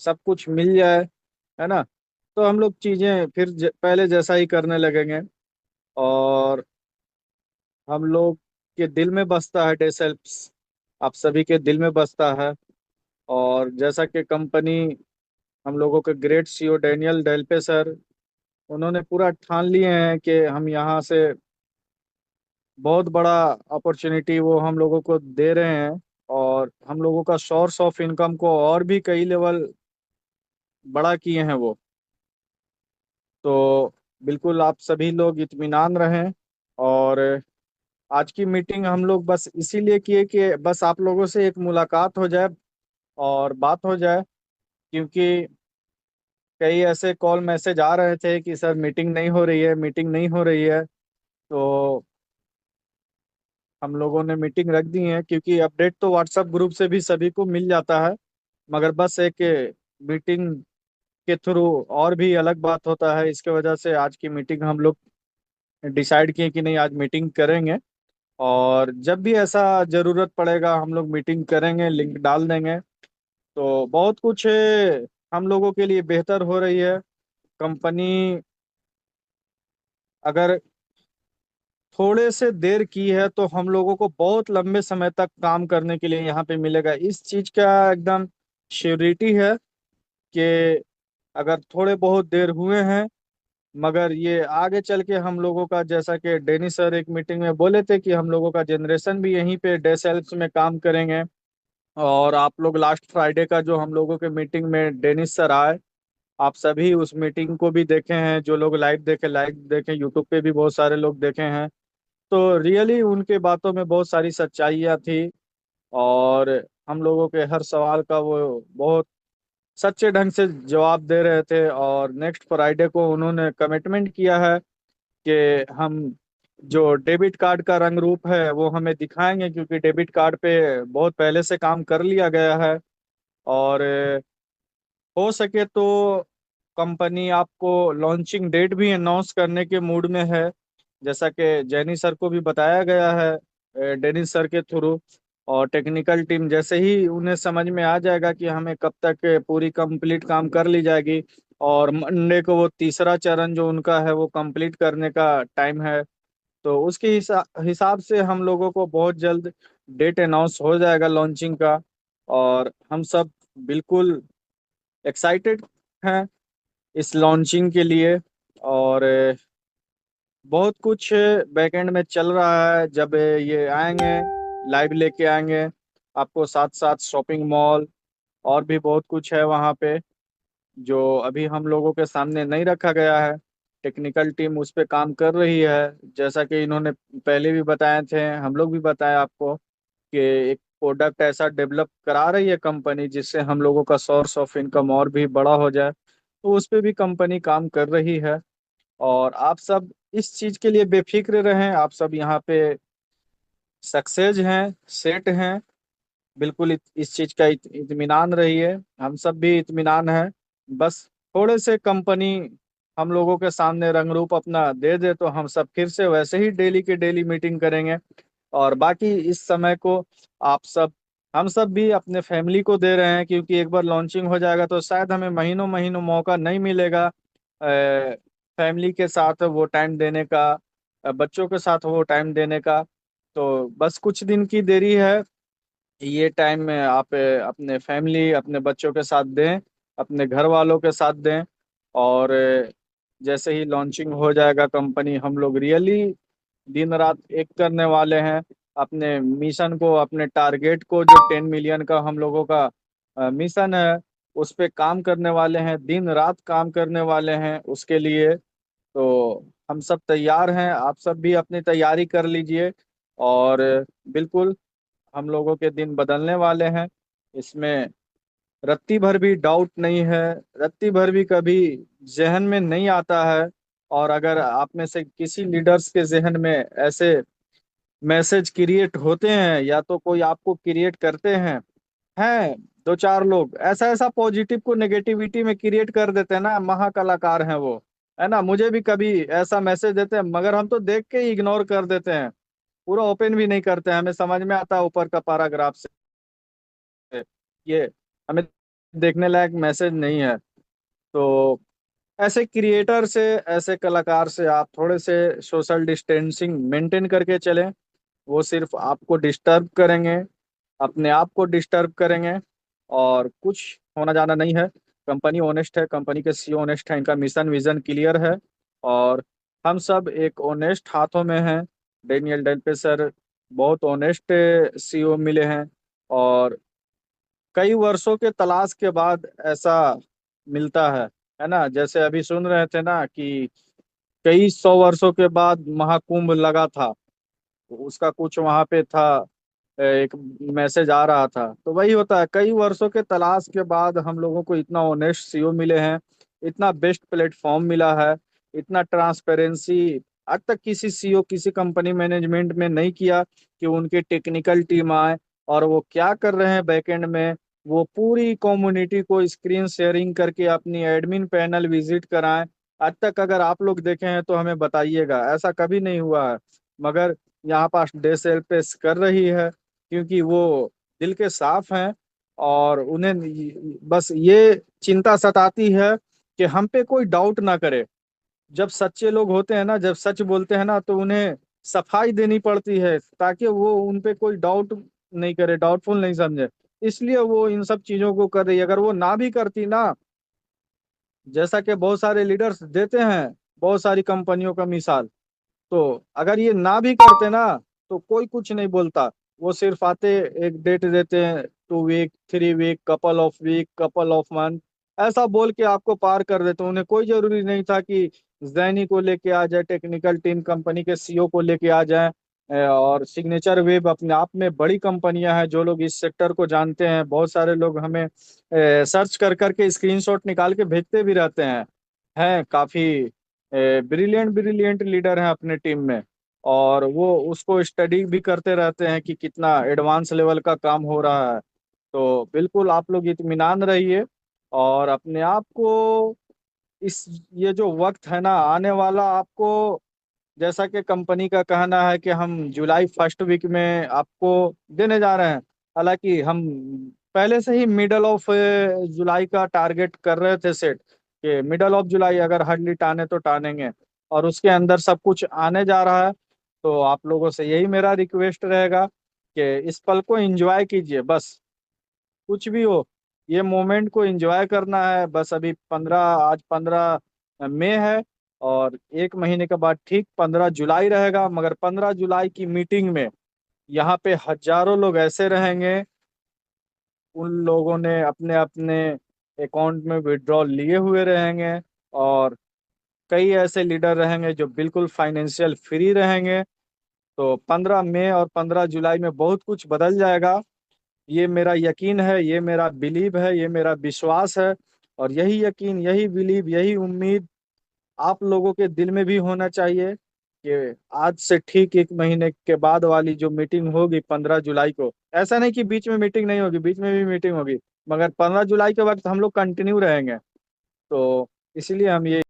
सब कुछ मिल जाए, है ना। तो हम लोग चीजें फिर पहले जैसा ही करने लगेंगे। और हम लोग के दिल में बसता है डे सेल्फ्स, आप सभी के दिल में बसता है। और जैसा कि कंपनी, हम लोगों के ग्रेट सीईओ डैनियल डेल्पे सर, उन्होंने पूरा ठान लिए हैं कि हम यहाँ से बहुत बड़ा अपॉर्चुनिटी वो हम लोगों को दे रहे हैं। और हम लोगों का सोर्स ऑफ इनकम को और भी कई लेवल बड़ा किए हैं वो। तो बिल्कुल आप सभी लोग इत्मीनान रहें। और आज की मीटिंग हम लोग बस इसीलिए किए कि बस आप लोगों से एक मुलाकात हो जाए और बात हो जाए। क्योंकि कई ऐसे कॉल मैसेज आ रहे थे कि सर मीटिंग नहीं हो रही है, मीटिंग नहीं हो रही है। तो हम लोगों ने मीटिंग रख दी है, क्योंकि अपडेट तो व्हाट्सएप ग्रुप से भी सभी को मिल जाता है। मगर बस एक मीटिंग के थ्रू और भी अलग बात होता है। इसके वजह से आज की मीटिंग हम लोग डिसाइड किए कि नहीं, आज मीटिंग करेंगे। और जब भी ऐसा जरूरत पड़ेगा हम लोग मीटिंग करेंगे, लिंक डाल देंगे। तो बहुत कुछ हम लोगों के लिए बेहतर हो रही है। कंपनी अगर थोड़े से देर की है तो हम लोगों को बहुत लंबे समय तक काम करने के लिए यहाँ पे मिलेगा, इस चीज का एकदम श्योरिटी है कि अगर थोड़े बहुत देर हुए हैं, मगर ये आगे चल के हम लोगों का, जैसा कि डेनी सर एक मीटिंग में बोले थे कि हम लोगों का जनरेशन भी यहीं पे डे सेल्स में काम करेंगे। और आप लोग लास्ट फ्राइडे का जो हम लोगों के मीटिंग में डेनिस सर आए, आप सभी उस मीटिंग को भी देखे हैं। जो लोग लाइव देखे यूट्यूब पे भी बहुत सारे लोग देखे हैं। तो रियली उनके बातों में बहुत सारी सच्चाइयाँ थी। और हम लोगों के हर सवाल का वो बहुत सच्चे ढंग से जवाब दे रहे थे। और नेक्स्ट फ्राइडे को उन्होंने कमिटमेंट किया है कि हम जो डेबिट कार्ड का रंग रूप है वो हमें दिखाएंगे, क्योंकि डेबिट कार्ड पे बहुत पहले से काम कर लिया गया है। और हो सके तो कंपनी आपको लॉन्चिंग डेट भी अनाउंस करने के मूड में है, जैसा कि जैनी सर को भी बताया गया है डेनिस सर के थ्रू। और टेक्निकल टीम जैसे ही उन्हें समझ में आ जाएगा कि हमें कब तक पूरी कंप्लीट काम कर ली जाएगी, और मंडे को वो तीसरा चरण जो उनका है वो कंप्लीट करने का टाइम है। तो उसके हिसाब से हम लोगों को बहुत जल्द डेट अनाउंस हो जाएगा लॉन्चिंग का। और हम सब बिल्कुल एक्साइटेड हैं इस लॉन्चिंग के लिए। और बहुत कुछ बैकएंड में चल रहा है। जब ये आएंगे, लाइव लेके आएंगे आपको, साथ साथ शॉपिंग मॉल और भी बहुत कुछ है वहाँ पे जो अभी हम लोगों के सामने नहीं रखा गया है। टेक्निकल टीम उस पे काम कर रही है। जैसा कि इन्होंने पहले भी बताए थे, हम लोग भी बताए आपको कि एक प्रोडक्ट ऐसा डेवलप करा रही है कंपनी जिससे हम लोगों का सोर्स ऑफ इनकम और भी बड़ा हो जाए। तो उस पे भी कंपनी काम कर रही है। और आप सब इस चीज के लिए बेफिक्र रहें, आप सब यहाँ पे सक्सेस हैं, सेट हैं। बिल्कुल इस चीज का इत्मीनान रहिए, हम सब भी इत्मीनान है। बस थोड़े से कंपनी हम लोगों के सामने रंग रूप अपना दे दे तो हम सब फिर से वैसे ही डेली के डेली मीटिंग करेंगे। और बाकी इस समय को आप सब, हम सब भी अपने फैमिली को दे रहे हैं, क्योंकि एक बार लॉन्चिंग हो जाएगा तो शायद हमें महीनों महीनों मौका नहीं मिलेगा फैमिली के साथ वो टाइम देने का, बच्चों के साथ वो टाइम देने का। तो बस कुछ दिन की देरी है, ये टाइम में आप अपने फैमिली, अपने बच्चों के साथ दें, अपने घर वालों के साथ दें। और जैसे ही लॉन्चिंग हो जाएगा कंपनी, हम लोग रियली दिन रात एक करने वाले हैं अपने मिशन को, अपने टारगेट को, जो 10 मिलियन का हम लोगों का मिशन है, उस पे काम करने वाले हैं, दिन रात काम करने वाले हैं उसके लिए। तो हम सब तैयार हैं, आप सब भी अपनी तैयारी कर लीजिए। और बिल्कुल हम लोगों के दिन बदलने वाले हैं, इसमें रत्ती भर भी डाउट नहीं है, रत्ती भर भी कभी जहन में नहीं आता है। और अगर आप में से किसी लीडर्स के जहन में ऐसे मैसेज क्रिएट होते हैं, या तो कोई आपको क्रिएट करते हैं दो चार लोग ऐसा ऐसा पॉजिटिव को नेगेटिविटी में क्रिएट कर देते हैं ना, महाकलाकार हैं वो, है ना। मुझे भी कभी ऐसा मैसेज देते हैं, मगर हम तो देख के ही इग्नोर कर देते हैं, पूरा ओपन भी नहीं करते हैं। हमें समझ में आता है ऊपर का पैराग्राफ से ये, हमें देखने लायक मैसेज नहीं है। तो ऐसे क्रिएटर से, ऐसे कलाकार से आप थोड़े से सोशल डिस्टेंसिंग मेंटेन करके चलें। वो सिर्फ आपको डिस्टर्ब करेंगे, अपने आप को डिस्टर्ब करेंगे, और कुछ होना जाना नहीं है। कंपनी ओनेस्ट है, कंपनी के सीईओ ओनेस्ट है, इनका मिशन विजन क्लियर है, और हम सब एक ओनेस्ट हाथों में हैं। डेनियल डेल पे सर बहुत ओनेस्ट सीईओ मिले हैं, और कई वर्षों के तलाश के बाद ऐसा मिलता है ना। जैसे अभी सुन रहे थे ना कि कई सौ वर्षों के बाद महाकुंभ लगा था, उसका कुछ वहां पे था, एक मैसेज आ रहा था। तो वही होता है, कई वर्षों के तलाश के बाद हम लोगों को इतना ऑनेस्ट सीईओ मिले हैं, इतना बेस्ट प्लेटफॉर्म मिला है, इतना ट्रांसपेरेंसी आज तक किसी सीईओ किसी कंपनी मैनेजमेंट में नहीं किया कि उनकी टेक्निकल टीम आए और वो क्या कर रहे हैं बैकएंड में, वो पूरी कम्युनिटी को स्क्रीन शेयरिंग करके अपनी एडमिन पैनल विजिट कराएं। आज तक अगर आप लोग देखे हैं तो हमें बताइएगा, ऐसा कभी नहीं हुआ है। मगर यहाँ पास डे सेल पेश कर रही है, क्योंकि वो दिल के साफ हैं, और उन्हें बस ये चिंता सताती है कि हम पे कोई डाउट ना करे। जब सच्चे लोग होते हैं ना, जब सच बोलते हैं ना, तो उन्हें सफाई देनी पड़ती है ताकि वो उन पे कोई डाउट नहीं करे, डाउटफुल नहीं समझे। इसलिए वो इन सब चीजों को कर रही है। अगर वो ना भी करती ना, जैसा कि बहुत सारे लीडर्स देते हैं, बहुत सारी कंपनियों का मिसाल, तो अगर ये ना भी करते ना तो कोई कुछ नहीं बोलता। वो सिर्फ आते, एक डेट देते हैं, 2 week, 3 week, couple of week, couple of month, ऐसा बोल के आपको पार कर देते। उन्हें कोई जरूरी नहीं था कि जैनी को लेके आ जाए, टेक्निकल टीम कंपनी के सीईओ को लेके आ जाए। और सिग्नेचर वेब अपने आप में बड़ी कंपनियां हैं, जो लोग इस सेक्टर को जानते हैं, बहुत सारे लोग हमें सर्च कर करके स्क्रीनशॉट निकाल के भेजते भी रहते हैं काफी ब्रिलियंट ब्रिलियंट लीडर हैं अपने टीम में। और वो उसको स्टडी भी करते रहते हैं कि कितना एडवांस लेवल का काम हो रहा है। तो बिल्कुल आप लोग इत्मीनान रहिए, और अपने आप को इस, ये जो वक्त है ना आने वाला, आपको जैसा कि कंपनी का कहना है कि हम जुलाई फर्स्ट वीक में आपको देने जा रहे हैं। हालांकि हम पहले से ही मिडल ऑफ जुलाई का टारगेट कर रहे थे सेट, कि मिडल ऑफ जुलाई अगर हार्डली टाने तो टानेंगे, और उसके अंदर सब कुछ आने जा रहा है। तो आप लोगों से यही मेरा रिक्वेस्ट रहेगा कि इस पल को एंजॉय कीजिए बस, कुछ भी हो, ये मोमेंट को एंजॉय करना है बस। अभी 15, आज 15 मई है, और एक महीने के बाद ठीक 15 जुलाई रहेगा। मगर 15 जुलाई की मीटिंग में यहाँ पे हजारों लोग ऐसे रहेंगे, उन लोगों ने अपने अपने अकाउंट में विड्रॉल लिए हुए रहेंगे, और कई ऐसे लीडर रहेंगे जो बिल्कुल फाइनेंशियल फ्री रहेंगे। तो 15 मई और 15 जुलाई में बहुत कुछ बदल जाएगा। ये मेरा यकीन है, ये मेरा बिलीव है, ये मेरा विश्वास है। और यही यकीन, यही बिलीव, यही उम्मीद आप लोगों के दिल में भी होना चाहिए कि आज से ठीक एक महीने के बाद वाली जो मीटिंग होगी 15 जुलाई को, ऐसा नहीं कि बीच में मीटिंग नहीं होगी, बीच में भी मीटिंग होगी, मगर 15 जुलाई के वक्त हम लोग कंटिन्यू रहेंगे। तो इसीलिए हम ये